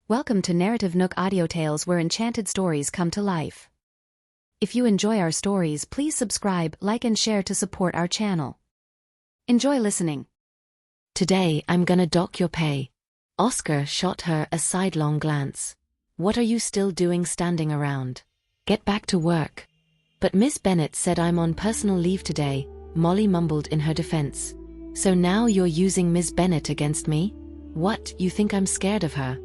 Welcome to NarrativeNook Audiotales, where enchanted stories come to life. If you enjoy our stories, please subscribe, like and share to support our channel. Enjoy listening. Today I'm gonna dock your pay. Oscar shot her a sidelong glance. What are you still doing standing around? Get back to work. But Miss Bennet said I'm on personal leave today, Molly mumbled in her defense. So now you're using Miss Bennet against me? What, you think I'm scared of her?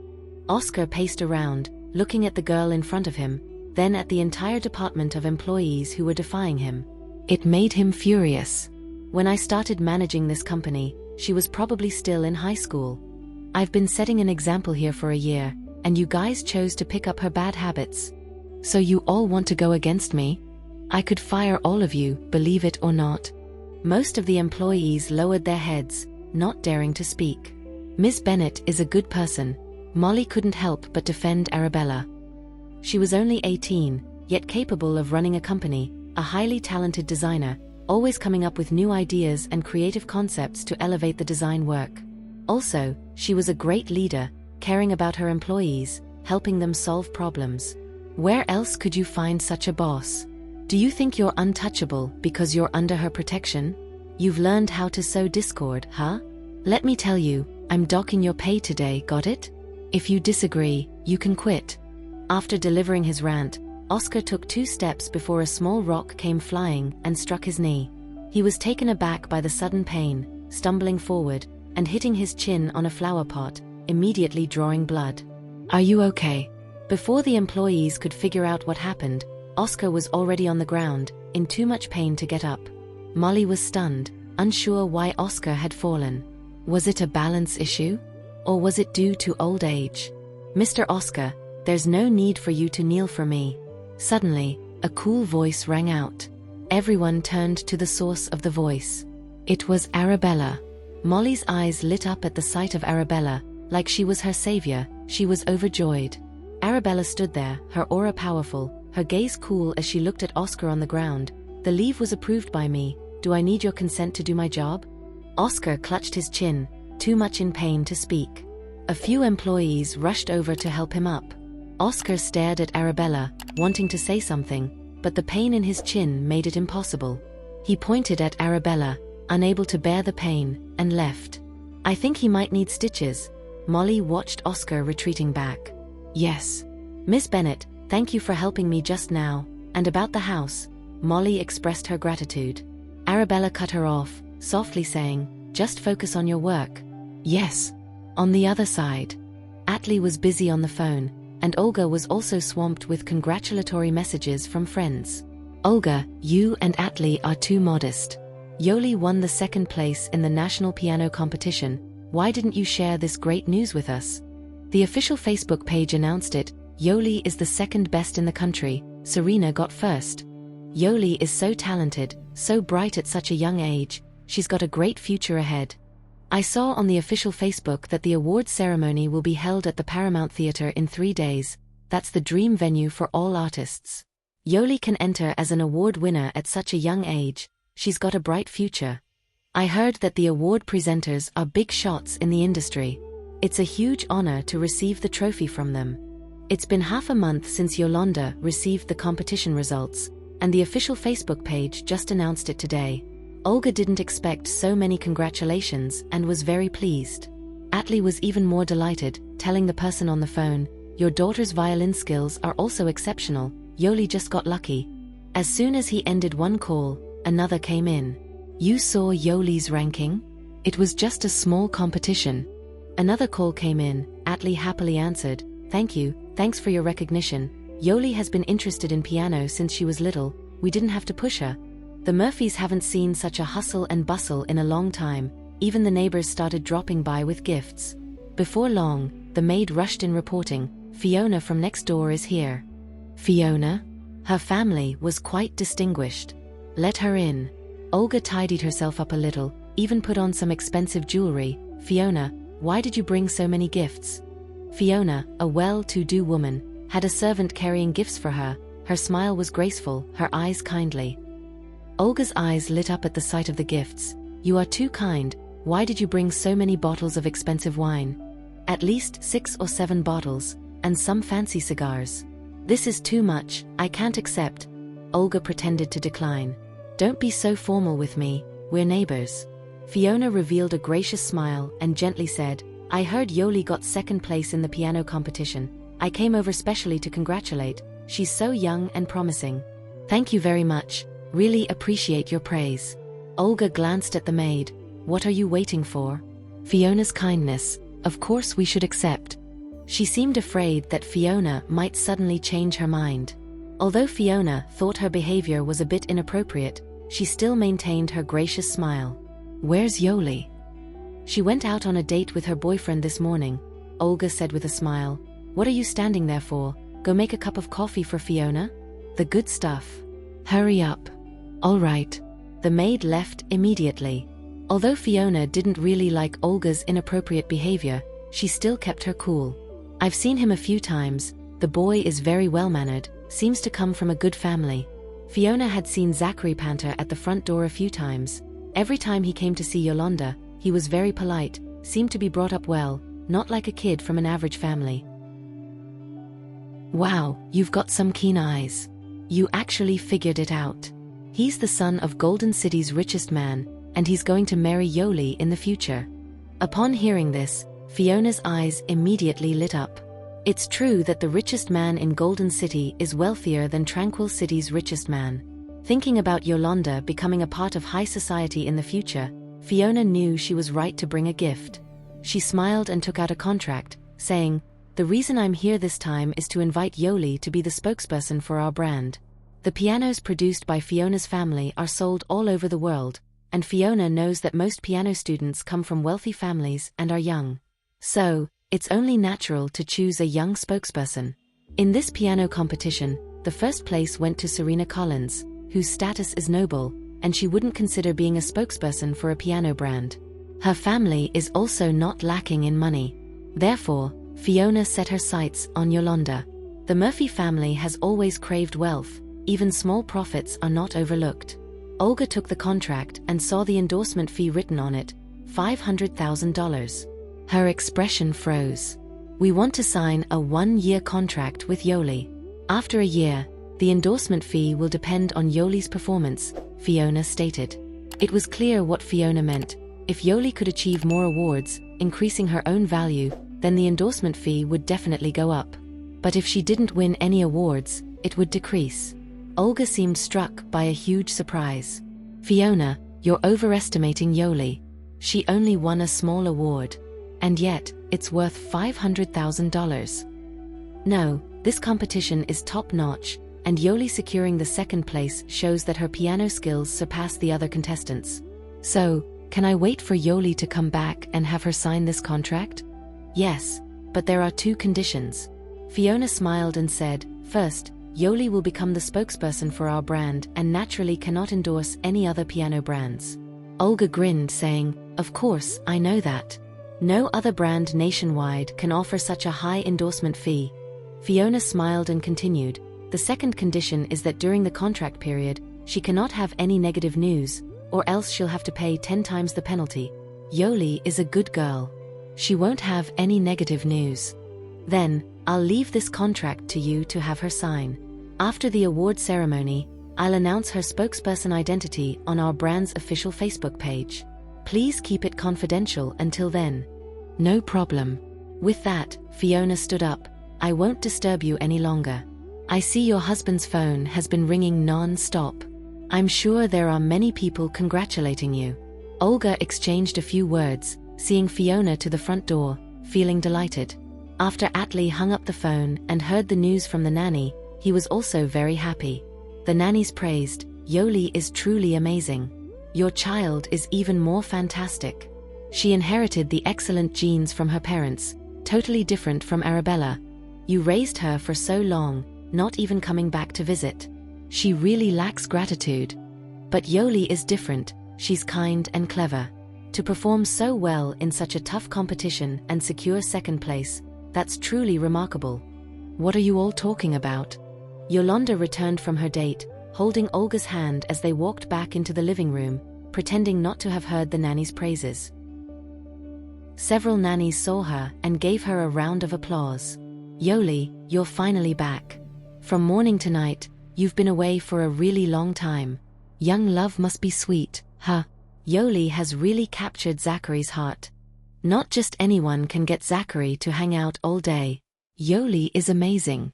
Oscar paced around, looking at the girl in front of him, then at the entire department of employees who were defying him. It made him furious. When I started managing this company, she was probably still in high school. I've been setting an example here for a year, and you guys chose to pick up her bad habits. So you all want to go against me? I could fire all of you, believe it or not. Most of the employees lowered their heads, not daring to speak. Miss Bennet is a good person. Molly couldn't help but defend Arabella. She was only 18, yet capable of running a company, a highly talented designer, always coming up with new ideas and creative concepts to elevate the design work. Also, she was a great leader, caring about her employees, helping them solve problems. Where else could you find such a boss? Do you think you're untouchable because you're under her protection? You've learned how to sow discord, huh? Let me tell you, I'm docking your pay today, got it? If you disagree, you can quit. After delivering his rant, Oscar took 2 steps before a small rock came flying and struck his knee. He was taken aback by the sudden pain, stumbling forward, and hitting his chin on a flower pot, immediately drawing blood. Are you okay? Before the employees could figure out what happened, Oscar was already on the ground, in too much pain to get up. Molly was stunned, unsure why Oscar had fallen. Was it a balance issue? Or was it due to old age? Mr. Oscar, there's no need for you to kneel for me. Suddenly, a cool voice rang out. Everyone turned to the source of the voice. It was Arabella. Molly's eyes lit up at the sight of Arabella, like she was her savior. She was overjoyed. Arabella stood there, her aura powerful, her gaze cool as she looked at Oscar on the ground. The leave was approved by me. Do I need your consent to do my job? Oscar clutched his chin, too much in pain to speak. A few employees rushed over to help him up. Oscar stared at Arabella, wanting to say something, but the pain in his chin made it impossible. He pointed at Arabella, unable to bear the pain, and left. I think he might need stitches. Molly watched Oscar retreating back. Yes. Miss Bennet, thank you for helping me just now, and about the house. Molly expressed her gratitude. Arabella cut her off, softly saying, just focus on your work. Yes. On the other side, Atli was busy on the phone, and Olga was also swamped with congratulatory messages from friends. Olga, you and Atli are too modest. Yoli won the 2nd place in the national piano competition. Why didn't you share this great news with us? The official Facebook page announced it. Yoli is the 2nd best in the country. Serena got 1st. Yoli is so talented, so bright at such a young age. She's got a great future ahead. I saw on the official Facebook that the award ceremony will be held at the Paramount Theatre in 3 days. That's the dream venue for all artists. Yoli can enter as an award winner at such a young age. She's got a bright future. I heard that the award presenters are big shots in the industry. It's a huge honor to receive the trophy from them. It's been half a month since Yolanda received the competition results, and the official Facebook page just announced it today. Olga didn't expect so many congratulations and was very pleased. Atli was even more delighted, telling the person on the phone, your daughter's violin skills are also exceptional. Yoli just got lucky. As soon as he ended one call, another came in. You saw Yoli's ranking? It was just a small competition. Another call came in. Atli happily answered, thank you, thanks for your recognition. Yoli has been interested in piano since she was little. We didn't have to push her. The Murphys haven't seen such a hustle and bustle in a long time. Even the neighbors started dropping by with gifts. Before long, the maid rushed in reporting, Fiona from next door is here. Fiona? Her family was quite distinguished. Let her in. Olga tidied herself up a little, even put on some expensive jewelry. Fiona, why did you bring so many gifts? Fiona, a well-to-do woman, had a servant carrying gifts for her. Her smile was graceful, her eyes kindly. Olga's eyes lit up at the sight of the gifts. You are too kind. Why did you bring so many bottles of expensive wine? At least 6 or 7 bottles, and some fancy cigars. This is too much, I can't accept. Olga pretended to decline. Don't be so formal with me, we're neighbors. Fiona revealed a gracious smile and gently said, I heard Yoli got second place in the piano competition. I came over specially to congratulate, she's so young and promising. Thank you very much, really appreciate your praise. Olga glanced at the maid. What are you waiting for? Fiona's kindness, of course we should accept. She seemed afraid that Fiona might suddenly change her mind. Although Fiona thought her behavior was a bit inappropriate, she still maintained her gracious smile. Where's Yoli? She went out on a date with her boyfriend this morning, Olga said with a smile. What are you standing there for? Go make a cup of coffee for Fiona? The good stuff. Hurry up. All right. The maid left immediately. Although Fiona didn't really like Olga's inappropriate behavior, she still kept her cool. I've seen him a few times, the boy is very well-mannered, seems to come from a good family. Fiona had seen Zachary Panter at the front door a few times. Every time he came to see Yolanda, he was very polite, seemed to be brought up well, not like a kid from an average family. Wow, you've got some keen eyes. You actually figured it out. He's the son of Golden City's richest man, and he's going to marry Yoli in the future. Upon hearing this, Fiona's eyes immediately lit up. It's true that the richest man in Golden City is wealthier than Tranquil City's richest man. Thinking about Yolanda becoming a part of high society in the future, Fiona knew she was right to bring a gift. She smiled and took out a contract, saying, The reason I'm here this time is to invite Yoli to be the spokesperson for our brand. The pianos produced by Fiona's family are sold all over the world, and Fiona knows that most piano students come from wealthy families and are young. So, it's only natural to choose a young spokesperson. In this piano competition, the first place went to Serena Collins, whose status is noble, and she wouldn't consider being a spokesperson for a piano brand. Her family is also not lacking in money. Therefore, Fiona set her sights on Yolanda. The Murphy family has always craved wealth, even small profits are not overlooked. Olga took the contract and saw the endorsement fee written on it, $500,000. Her expression froze. We want to sign a 1-year contract with Yoli. After a year, the endorsement fee will depend on Yoli's performance, Fiona stated. It was clear what Fiona meant. If Yoli could achieve more awards, increasing her own value, then the endorsement fee would definitely go up. But if she didn't win any awards, it would decrease. Olga seemed struck by a huge surprise. Fiona, you're overestimating Yoli. She only won a small award. And yet, it's worth $500,000. No, this competition is top-notch, and Yoli securing the second place shows that her piano skills surpass the other contestants. So, can I wait for Yoli to come back and have her sign this contract? Yes, but there are 2 conditions. Fiona smiled and said, First, Yoli will become the spokesperson for our brand and naturally cannot endorse any other piano brands. Olga grinned, saying, Of course, I know that. No other brand nationwide can offer such a high endorsement fee. Fiona smiled and continued, The second condition is that during the contract period, she cannot have any negative news, or else she'll have to pay 10 times the penalty. Yoli is a good girl. She won't have any negative news. Then, I'll leave this contract to you to have her sign. After the award ceremony, I'll announce her spokesperson identity on our brand's official Facebook page. Please keep it confidential until then. No problem. With that, Fiona stood up. I won't disturb you any longer. I see your husband's phone has been ringing non-stop. I'm sure there are many people congratulating you. Olga exchanged a few words, seeing Fiona to the front door, feeling delighted. After Atlee hung up the phone and heard the news from the nanny, he was also very happy. The nannies praised, Yoli is truly amazing. Your child is even more fantastic. She inherited the excellent genes from her parents, totally different from Arabella. You raised her for so long, not even coming back to visit. She really lacks gratitude. But Yoli is different, she's kind and clever. To perform so well in such a tough competition and secure second place, that's truly remarkable. What are you all talking about? Yolanda returned from her date, holding Olga's hand as they walked back into the living room, pretending not to have heard the nanny's praises. Several nannies saw her and gave her a round of applause. Yoli, you're finally back. From morning to night, you've been away for a really long time. Young love must be sweet, huh? Yoli has really captured Zachary's heart. Not just anyone can get Zachary to hang out all day. Yoli is amazing.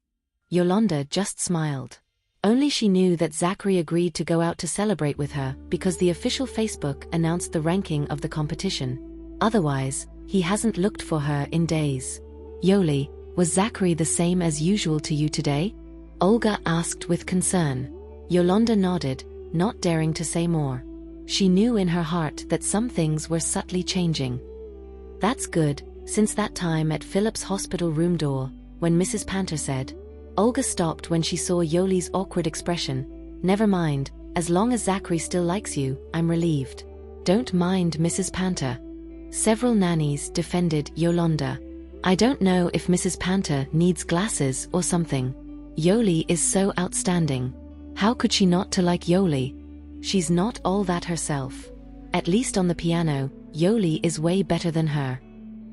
Yolanda just smiled. Only she knew that Zachary agreed to go out to celebrate with her because the official Facebook announced the ranking of the competition. Otherwise, he hasn't looked for her in days. Yoli, was Zachary the same as usual to you today? Olga asked with concern. Yolanda nodded, not daring to say more. She knew in her heart that some things were subtly changing. That's good, since that time at Philip's hospital room door, when Mrs. Panter said. Olga stopped when she saw Yoli's awkward expression. Never mind, as long as Zachary still likes you, I'm relieved. Don't mind Mrs. Panter. Several nannies defended Yolanda. I don't know if Mrs. Panter needs glasses or something. Yoli is so outstanding. How could she not to like Yoli? She's not all that herself. At least on the piano, Yoli is way better than her.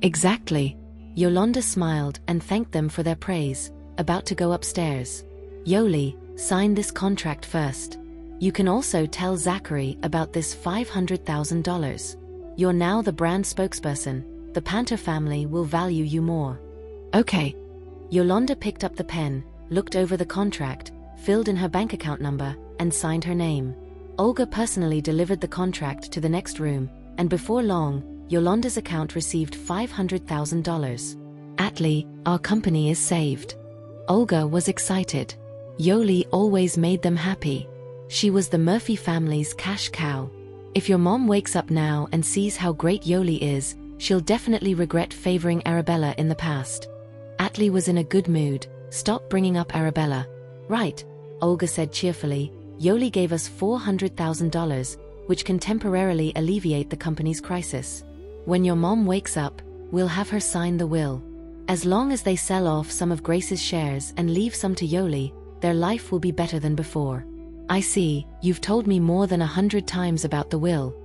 Exactly. Yolanda smiled and thanked them for their praise, about to go upstairs. Yoli, sign this contract first. You can also tell Zachary about this $500,000. You're now the brand spokesperson. The Panter family will value you more. Okay. Yolanda picked up the pen, looked over the contract, filled in her bank account number, and signed her name. Olga personally delivered the contract to the next room, and before long, Yolanda's account received $500,000. Atlee, our company is saved. Olga was excited. Yoli always made them happy. She was the Murphy family's cash cow. If your mom wakes up now and sees how great Yoli is, she'll definitely regret favoring Arabella in the past. Atlee was in a good mood. Stop bringing up Arabella. Right, Olga said cheerfully. Yoli gave us $400,000, which can temporarily alleviate the company's crisis. When your mom wakes up, we'll have her sign the will. As long as they sell off some of Grace's shares and leave some to Yoli, their life will be better than before. I see, you've told me more than 100 times about the will.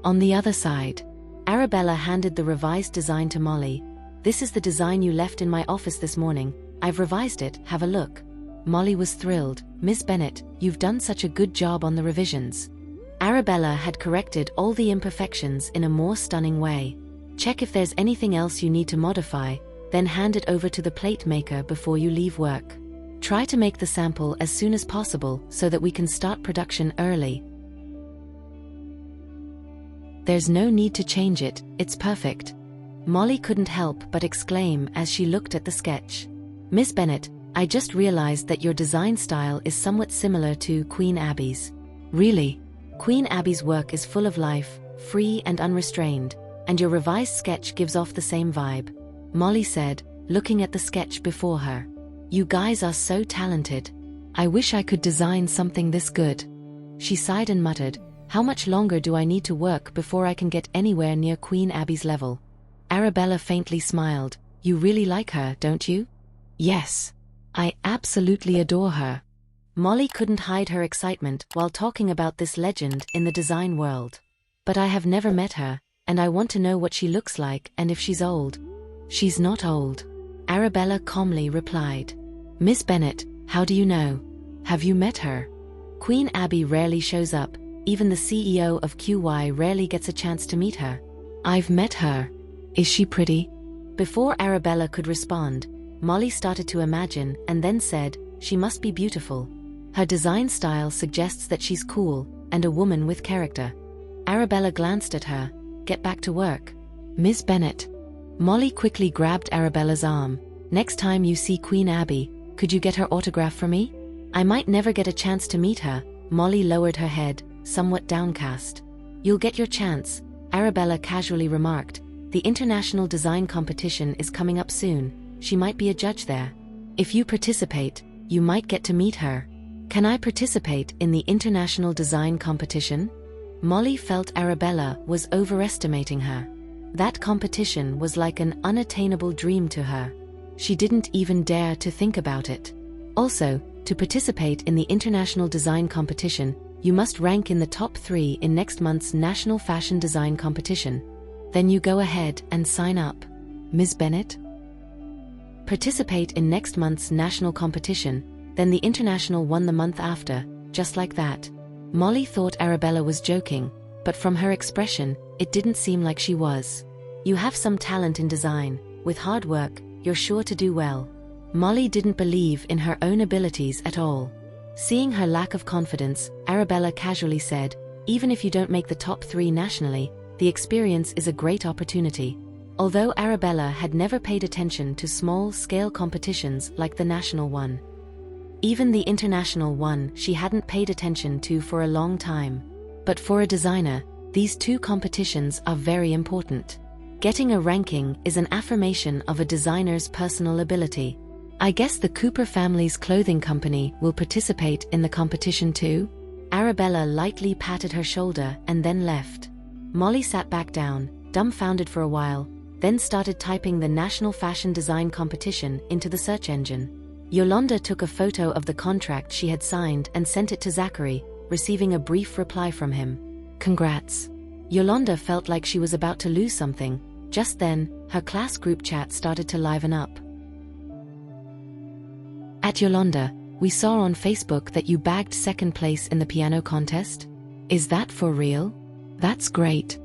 On the other side, Arabella handed the revised design to Molly. This is the design you left in my office this morning. I've revised it, have a look. Molly was thrilled. Miss Bennet, you've done such a good job on the revisions. Arabella had corrected all the imperfections in a more stunning way. Check if there's anything else you need to modify, then hand it over to the plate maker before you leave work. Try to make the sample as soon as possible so that we can start production early. There's no need to change it, it's perfect. Molly couldn't help but exclaim as she looked at the sketch. Miss Bennet, I just realized that your design style is somewhat similar to Queen Abby's. Really? Queen Abby's work is full of life, free and unrestrained, and your revised sketch gives off the same vibe. Molly said, looking at the sketch before her. You guys are so talented. I wish I could design something this good. She sighed and muttered, how much longer do I need to work before I can get anywhere near Queen Abby's level? Arabella faintly smiled. You really like her, don't you? Yes. I absolutely adore her. Molly couldn't hide her excitement while talking about this legend in the design world. But I have never met her, and I want to know what she looks like and if she's old. She's not old. Arabella calmly replied. Miss Bennet, how do you know? Have you met her? Queen Abby rarely shows up, even the CEO of QY rarely gets a chance to meet her. I've met her. Is she pretty? Before Arabella could respond, Molly started to imagine and then said, she must be beautiful. Her design style suggests that she's cool and a woman with character. Arabella glanced at her. Get back to work. Miss Bennet. Molly quickly grabbed Arabella's arm. Next time you see Queen Abby, could you get her autograph for me? I might never get a chance to meet her. Molly lowered her head, somewhat downcast. You'll get your chance, Arabella casually remarked. The international design competition is coming up soon. She might be a judge there. If you participate, you might get to meet her. Can I participate in the international design competition? Molly felt Arabella was overestimating her. That competition was like an unattainable dream to her. She didn't even dare to think about it. Also, to participate in the international design competition, you must rank in the top 3 in next month's National Fashion Design Competition. Then you go ahead and sign up. Ms. Bennett? Participate in next month's national competition, then the international one the month after, just like that. Molly thought Arabella was joking, but from her expression, it didn't seem like she was. You have some talent in design. With hard work, you're sure to do well. Molly didn't believe in her own abilities at all. Seeing her lack of confidence, Arabella casually said, even if you don't make the top 3 nationally, the experience is a great opportunity. Although Arabella had never paid attention to small-scale competitions like the national one. Even the international one she hadn't paid attention to for a long time. But for a designer, these 2 competitions are very important. Getting a ranking is an affirmation of a designer's personal ability. I guess the Cooper family's clothing company will participate in the competition too? Arabella lightly patted her shoulder and then left. Molly sat back down, dumbfounded for a while, then started typing the National Fashion Design Competition into the search engine. Yolanda took a photo of the contract she had signed and sent it to Zachary, receiving a brief reply from him. Congrats. Yolanda felt like she was about to lose something. Just then, her class group chat started to liven up. At Yolanda, we saw on Facebook that you bagged 2nd place in the piano contest. Is that for real? That's great.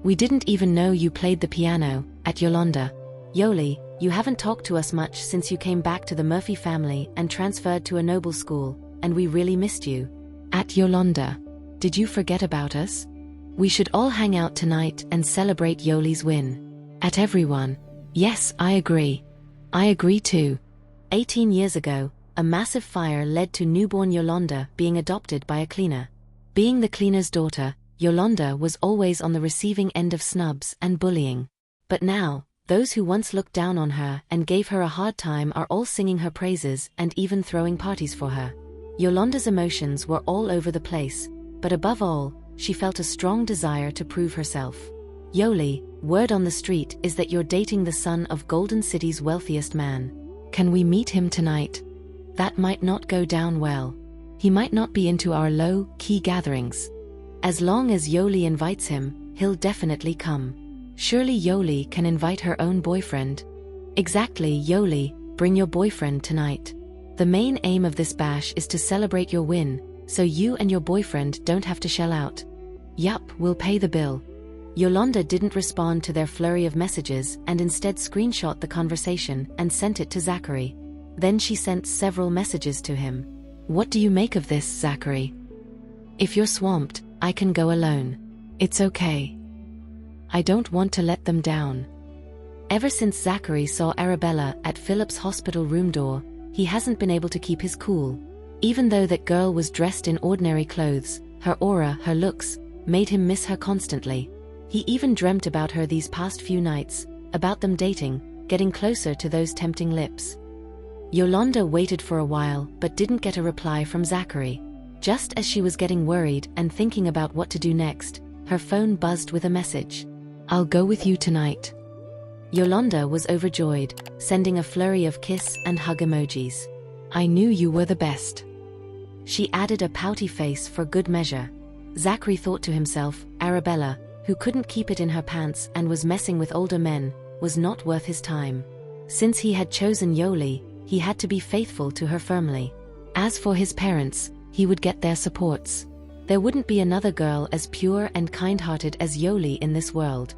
We didn't even know you played the piano. At Yolanda. Yoli, you haven't talked to us much since you came back to the Murphy family and transferred to a noble school, and we really missed you. At Yolanda. Did you forget about us? We should all hang out tonight and celebrate Yoli's win. At everyone. Yes, I agree. I agree too. 18 years ago, a massive fire led to newborn Yolanda being adopted by a cleaner. Being the cleaner's daughter, Yolanda was always on the receiving end of snubs and bullying. But now, those who once looked down on her and gave her a hard time are all singing her praises and even throwing parties for her. Yolanda's emotions were all over the place, but above all, she felt a strong desire to prove herself. Yoli, word on the street is that you're dating the son of Golden City's wealthiest man. Can we meet him tonight? That might not go down well. He might not be into our low-key gatherings. As long as Yoli invites him, he'll definitely come. Surely Yoli can invite her own boyfriend. Exactly, Yoli, bring your boyfriend tonight. The main aim of this bash is to celebrate your win, so you and your boyfriend don't have to shell out. Yup, we'll pay the bill. Yolanda didn't respond to their flurry of messages and instead screenshot the conversation and sent it to Zachary. Then she sent several messages to him. What do you make of this, Zachary? If you're swamped, I can go alone. It's okay. I don't want to let them down. Ever since Zachary saw Arabella at Philip's hospital room door, he hasn't been able to keep his cool. Even though that girl was dressed in ordinary clothes, her aura, her looks, made him miss her constantly. He even dreamt about her these past few nights, about them dating, getting closer to those tempting lips. Yolanda waited for a while but didn't get a reply from Zachary. Just as she was getting worried and thinking about what to do next, her phone buzzed with a message. I'll go with you tonight. Yolanda was overjoyed, sending a flurry of kiss and hug emojis. I knew you were the best. She added a pouty face for good measure. Zachary thought to himself, Arabella, who couldn't keep it in her pants and was messing with older men, was not worth his time. Since he had chosen Yoli, he had to be faithful to her firmly. As for his parents, he would get their supports. There wouldn't be another girl as pure and kind-hearted as Yoli in this world.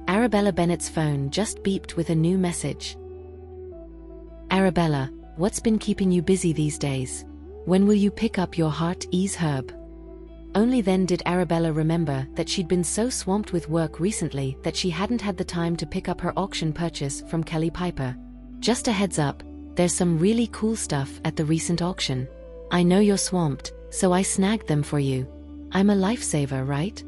Arabella Bennett's phone just beeped with a new message. Arabella, what's been keeping you busy these days? When will you pick up your heart-ease herb? Only then did Arabella remember that she'd been so swamped with work recently that she hadn't had the time to pick up her auction purchase from Kelly Piper. Just a heads up, there's some really cool stuff at the recent auction. I know you're swamped, so I snagged them for you. I'm a lifesaver, right?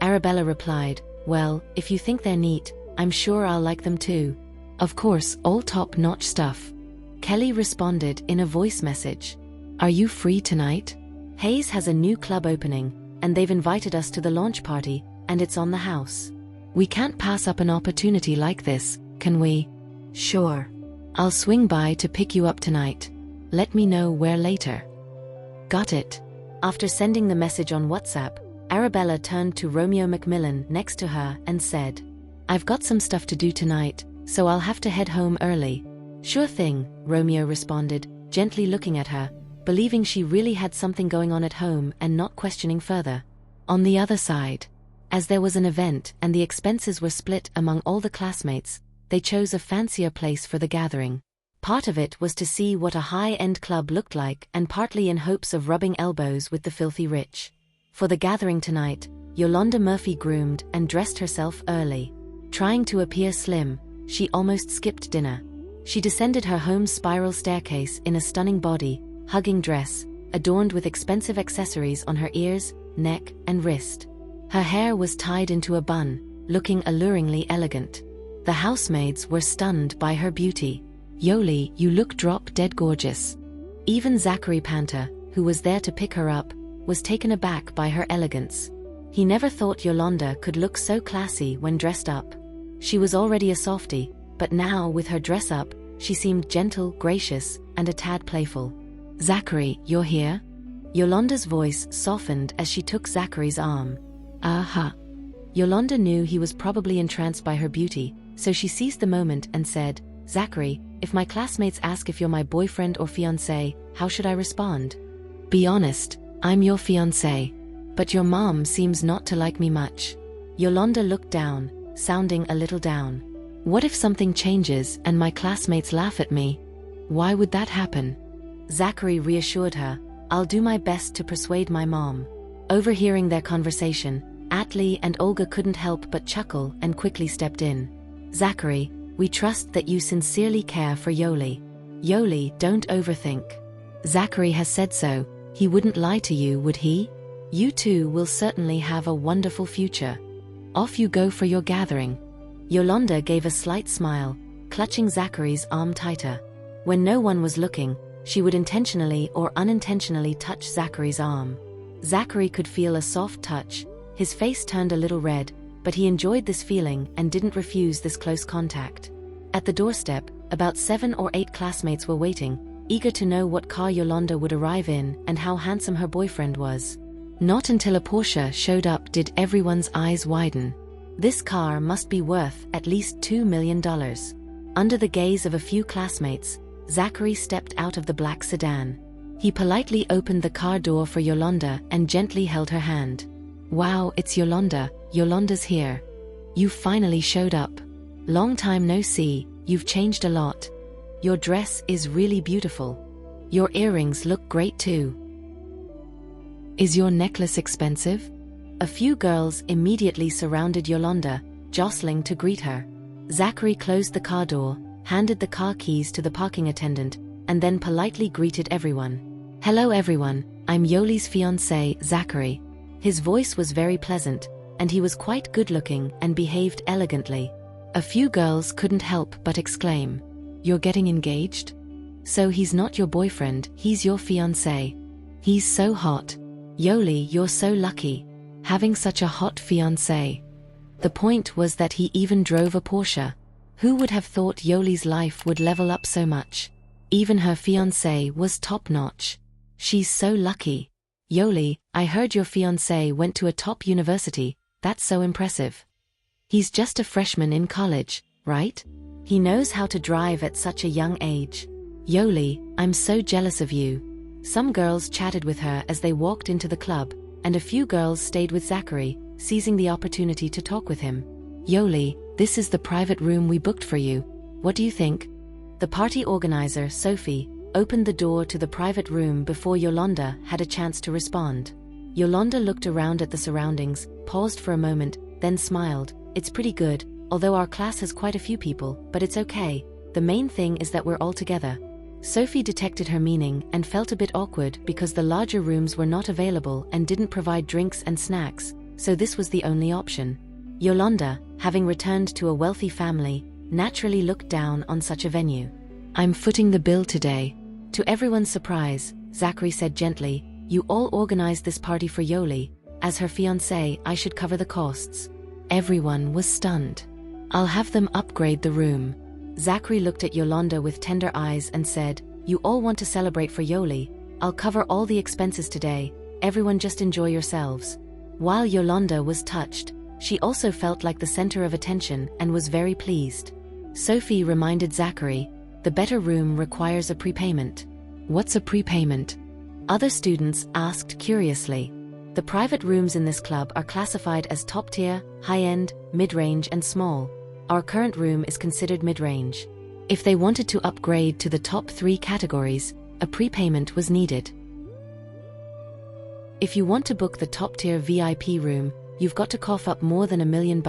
Arabella replied, well, if you think they're neat, I'm sure I'll like them too. Of course, all top-notch stuff. Kelly responded in a voice message. Are you free tonight? Hayes has a new club opening, and they've invited us to the launch party, and it's on the house. We can't pass up an opportunity like this, can we? Sure. I'll swing by to pick you up tonight. Let me know where later. Got it. After sending the message on WhatsApp, Arabella turned to Romeo Macmillan next to her and said, I've got some stuff to do tonight, so I'll have to head home early. Sure thing, Romeo responded, gently looking at her, believing she really had something going on at home and not questioning further. On the other side, as there was an event and the expenses were split among all the classmates, they chose a fancier place for the gathering. Part of it was to see what a high-end club looked like and partly in hopes of rubbing elbows with the filthy rich. For the gathering tonight, Yolanda Murphy groomed and dressed herself early. Trying to appear slim, she almost skipped dinner. She descended her home's spiral staircase in a stunning body, hugging dress, adorned with expensive accessories on her ears, neck, and wrist. Her hair was tied into a bun, looking alluringly elegant. The housemaids were stunned by her beauty. "Yoli, you look drop-dead gorgeous." Even Zachary Panther, who was there to pick her up, was taken aback by her elegance. He never thought Yolanda could look so classy when dressed up. She was already a softie, but now with her dress up, she seemed gentle, gracious, and a tad playful. "Zachary, you're here?" Yolanda's voice softened as she took Zachary's arm. "Uh-huh." Yolanda knew he was probably entranced by her beauty, so she seized the moment and said, "Zachary, if my classmates ask if you're my boyfriend or fiancé, how should I respond?" "Be honest, I'm your fiancé. But your mom seems not to like me much." Yolanda looked down, sounding a little down. "What if something changes and my classmates laugh at me? Why would that happen?" Zachary reassured her, "I'll do my best to persuade my mom." Overhearing their conversation, Atlee and Olga couldn't help but chuckle and quickly stepped in. "Zachary, we trust that you sincerely care for Yoli. Yoli, don't overthink. Zachary has said so, he wouldn't lie to you, would he? You two will certainly have a wonderful future. Off you go for your gathering." Yolanda gave a slight smile, clutching Zachary's arm tighter. When no one was looking, she would intentionally or unintentionally touch Zachary's arm. Zachary could feel a soft touch, his face turned a little red, but he enjoyed this feeling and didn't refuse this close contact. At the doorstep, about 7 or 8 classmates were waiting, eager to know what car Yolanda would arrive in and how handsome her boyfriend was. Not until a Porsche showed up did everyone's eyes widen. This car must be worth at least $2 million. Under the gaze of a few classmates, Zachary stepped out of the black sedan. He politely opened the car door for Yolanda and gently held her hand. "Wow, it's Yolanda. Yolanda's here. You finally showed up. Long time no see, you've changed a lot. Your dress is really beautiful. Your earrings look great too. Is your necklace expensive?" A few girls immediately surrounded Yolanda, jostling to greet her. Zachary closed the car door, handed the car keys to the parking attendant, and then politely greeted everyone. "Hello everyone, I'm Yoli's fiancé, Zachary." His voice was very pleasant, and he was quite good-looking and behaved elegantly. A few girls couldn't help but exclaim, "You're getting engaged? So he's not your boyfriend, he's your fiancé. He's so hot. Yoli, you're so lucky, having such a hot fiancé." The point was that he even drove a Porsche. Who would have thought Yoli's life would level up so much? Even her fiancé was top-notch. She's so lucky. "Yoli, I heard your fiancé went to a top university, that's so impressive. He's just a freshman in college, right? He knows how to drive at such a young age. Yoli, I'm so jealous of you." Some girls chatted with her as they walked into the club, and a few girls stayed with Zachary, seizing the opportunity to talk with him. "Yoli, this is the private room we booked for you. What do you think?" The party organizer, Sophie, opened the door to the private room before Yolanda had a chance to respond. Yolanda looked around at the surroundings, paused for a moment, then smiled. "It's pretty good, although our class has quite a few people, but it's okay. The main thing is that we're all together." Sophie detected her meaning and felt a bit awkward because the larger rooms were not available and didn't provide drinks and snacks, so this was the only option. Yolanda, having returned to a wealthy family, naturally looked down on such a venue. "I'm footing the bill today." To everyone's surprise, Zachary said gently, "You all organized this party for Yoli. As her fiancé, I should cover the costs." Everyone was stunned. "I'll have them upgrade the room." Zachary looked at Yolanda with tender eyes and said, "You all want to celebrate for Yoli. I'll cover all the expenses today. Everyone just enjoy yourselves." While Yolanda was touched, She also felt like the center of attention and was very pleased. Sophie reminded Zachary, the better room requires a prepayment. What's a prepayment? Other students asked curiously. The private rooms in this club are classified as top tier, high-end, mid-range and small. Our current room is considered mid-range. If they wanted to upgrade to the top 3 categories, a prepayment was needed. If you want to book the top-tier VIP room, you've got to cough up more than $1 million,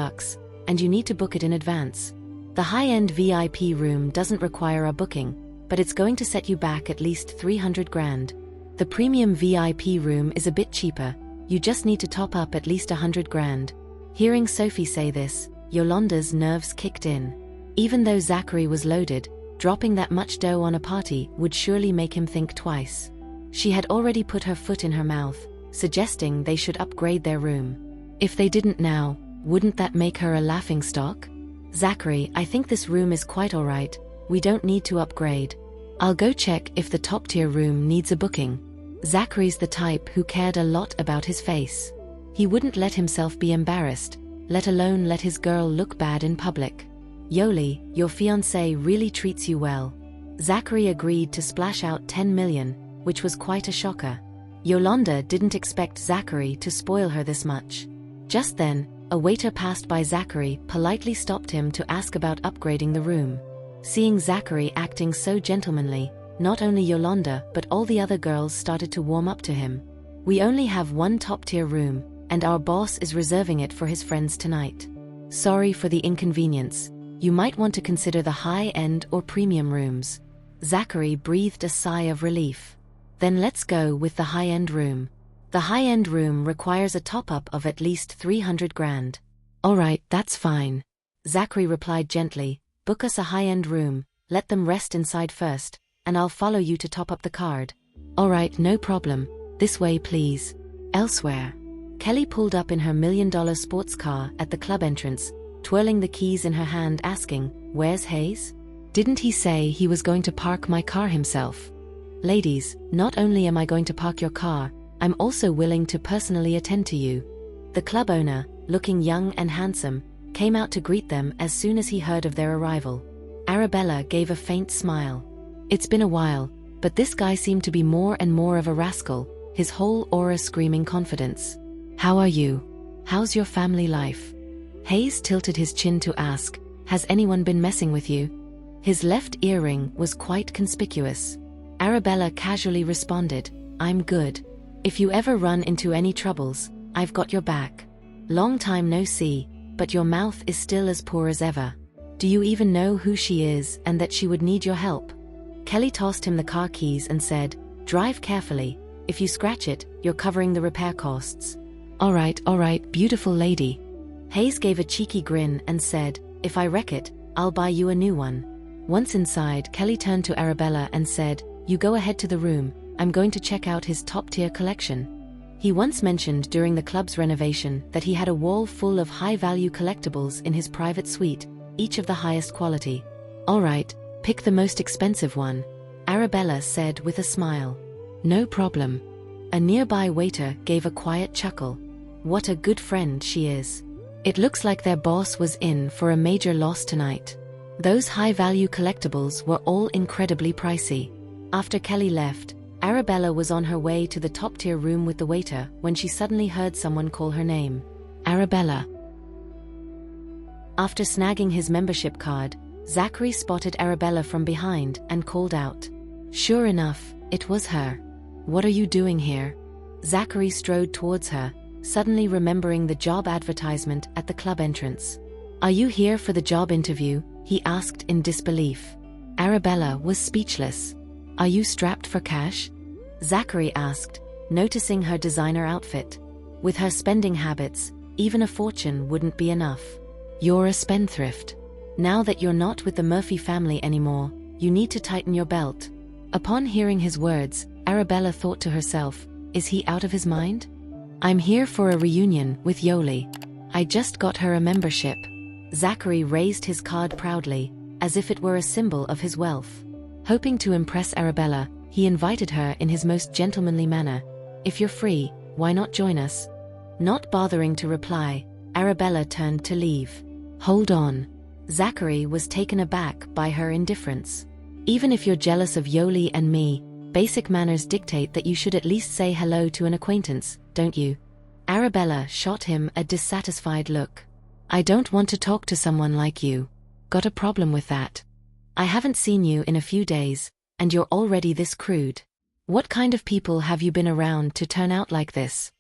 and you need to book it in advance. The high-end VIP room doesn't require a booking, but it's going to set you back at least $300,000. The premium VIP room is a bit cheaper, you just need to top up at least $100,000. Hearing Sophie say this, Yolanda's nerves kicked in. Even though Zachary was loaded, dropping that much dough on a party would surely make him think twice. She had already put her foot in her mouth, suggesting they should upgrade their room. If they didn't now, wouldn't that make her a laughingstock? Zachary, I think this room is quite alright, we don't need to upgrade. I'll go check if the top-tier room needs a booking. Zachary's the type who cared a lot about his face. He wouldn't let himself be embarrassed, let alone let his girl look bad in public. Yoli, your fiancé really treats you well. Zachary agreed to splash out $10 million, which was quite a shocker. Yolanda didn't expect Zachary to spoil her this much. Just then, a waiter passed by Zachary politely stopped him to ask about upgrading the room. Seeing Zachary acting so gentlemanly, not only Yolanda but all the other girls started to warm up to him. We only have one top-tier room, and our boss is reserving it for his friends tonight. Sorry for the inconvenience. You might want to consider the high-end or premium rooms. Zachary breathed a sigh of relief. Then let's go with the high-end room. The high-end room requires a top-up of at least $300,000. Alright, that's fine. Zachary replied gently, book us a high-end room, let them rest inside first, and I'll follow you to top up the card. Alright, no problem. This way please. Elsewhere. Kelly pulled up in her $1 million sports car at the club entrance, twirling the keys in her hand asking, where's Hayes? Didn't he say he was going to park my car himself? Ladies, not only am I going to park your car, I'm also willing to personally attend to you. The club owner, looking young and handsome, came out to greet them as soon as he heard of their arrival. Arabella gave a faint smile. It's been a while, but this guy seemed to be more and more of a rascal, his whole aura screaming confidence. How are you? How's your family life? Hayes tilted his chin to ask, has anyone been messing with you? His left earring was quite conspicuous. Arabella casually responded, I'm good. If you ever run into any troubles, I've got your back. Long time no see, but your mouth is still as poor as ever. Do you even know who she is and that she would need your help? Kelly tossed him the car keys and said, drive carefully. If you scratch it, you're covering the repair costs. Alright, beautiful lady. Hayes gave a cheeky grin and said, if I wreck it, I'll buy you a new one. Once inside, Kelly turned to Arabella and said, you go ahead to the room, I'm going to check out his top-tier collection. He once mentioned during the club's renovation that he had a wall full of high-value collectibles in his private suite, each of the highest quality. Alright, pick the most expensive one, Arabella said with a smile. No problem. A nearby waiter gave a quiet chuckle. What a good friend she is. It looks like their boss was in for a major loss tonight. Those high-value collectibles were all incredibly pricey. After Kelly left, Arabella was on her way to the top-tier room with the waiter when she suddenly heard someone call her name. Arabella. After snagging his membership card, Zachary spotted Arabella from behind and called out. Sure enough, it was her. What are you doing here? Zachary strode towards her, suddenly remembering the job advertisement at the club entrance. Are you here for the job interview? He asked in disbelief. Arabella was speechless. Are you strapped for cash? Zachary asked, noticing her designer outfit. With her spending habits, even a fortune wouldn't be enough. You're a spendthrift. Now that you're not with the Murphy family anymore, you need to tighten your belt. Upon hearing his words, Arabella thought to herself, is he out of his mind? I'm here for a reunion with Yoli. I just got her a membership. Zachary raised his card proudly, as if it were a symbol of his wealth. Hoping to impress Arabella, he invited her in his most gentlemanly manner. If you're free, why not join us? Not bothering to reply, Arabella turned to leave. Hold on. Zachary was taken aback by her indifference. Even if you're jealous of Yoli and me, basic manners dictate that you should at least say hello to an acquaintance, don't you? Arabella shot him a dissatisfied look. I don't want to talk to someone like you. Got a problem with that? I haven't seen you in a few days, and you're already this crude. What kind of people have you been around to turn out like this?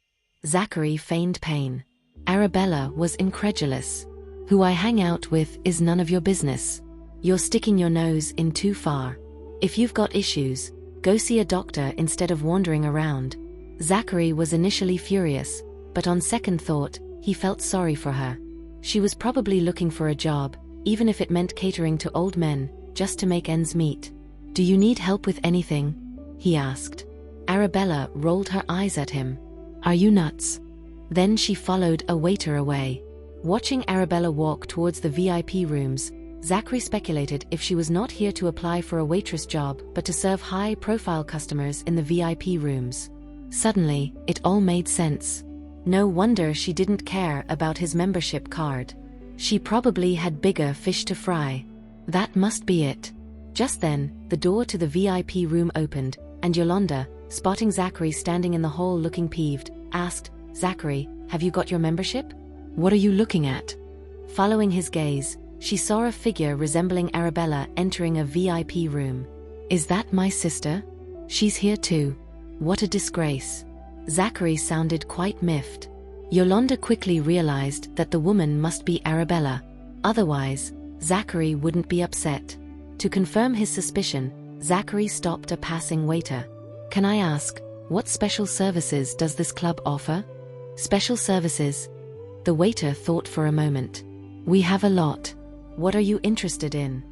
Zachary feigned pain. Arabella was incredulous. Who I hang out with is none of your business. You're sticking your nose in too far. If you've got issues, go see a doctor instead of wandering around. Zachary was initially furious, but on second thought, he felt sorry for her. She was probably looking for a job, even if it meant catering to old men, just to make ends meet. Do you need help with anything? He asked. Arabella rolled her eyes at him. Are you nuts? Then she followed a waiter away. Watching Arabella walk towards the VIP rooms, Zachary speculated if she was not here to apply for a waitress job but to serve high-profile customers in the VIP rooms. Suddenly, it all made sense. No wonder she didn't care about his membership card. She probably had bigger fish to fry. That must be it. Just then, the door to the VIP room opened, and Yolanda, spotting Zachary standing in the hall looking peeved, asked, Zachary, have you got your membership? What are you looking at? Following his gaze, she saw a figure resembling Arabella entering a VIP room. Is that my sister? She's here too. What a disgrace. Zachary sounded quite miffed. Yolanda quickly realized that the woman must be Arabella. Otherwise, Zachary wouldn't be upset. To confirm his suspicion, Zachary stopped a passing waiter. Can I ask, what special services does this club offer? Special services? The waiter thought for a moment. We have a lot. What are you interested in?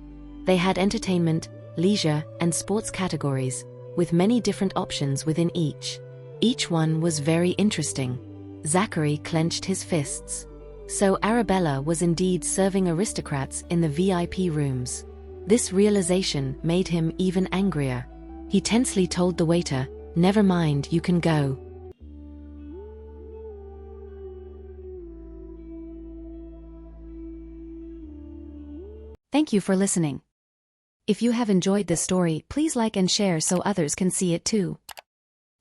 They had entertainment, leisure, and sports categories, with many different options within each. Each one was very interesting. Zachary clenched his fists. So Arabella was indeed serving aristocrats in the VIP rooms. This realization made him even angrier. He tensely told the waiter, "Never mind, you can go." Thank you for listening. If you have enjoyed this story, please like and share so others can see it too.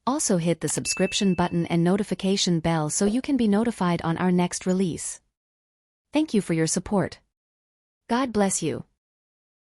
Also hit the subscription button and notification bell so you can be notified on our next release. Thank you for your support. God bless you.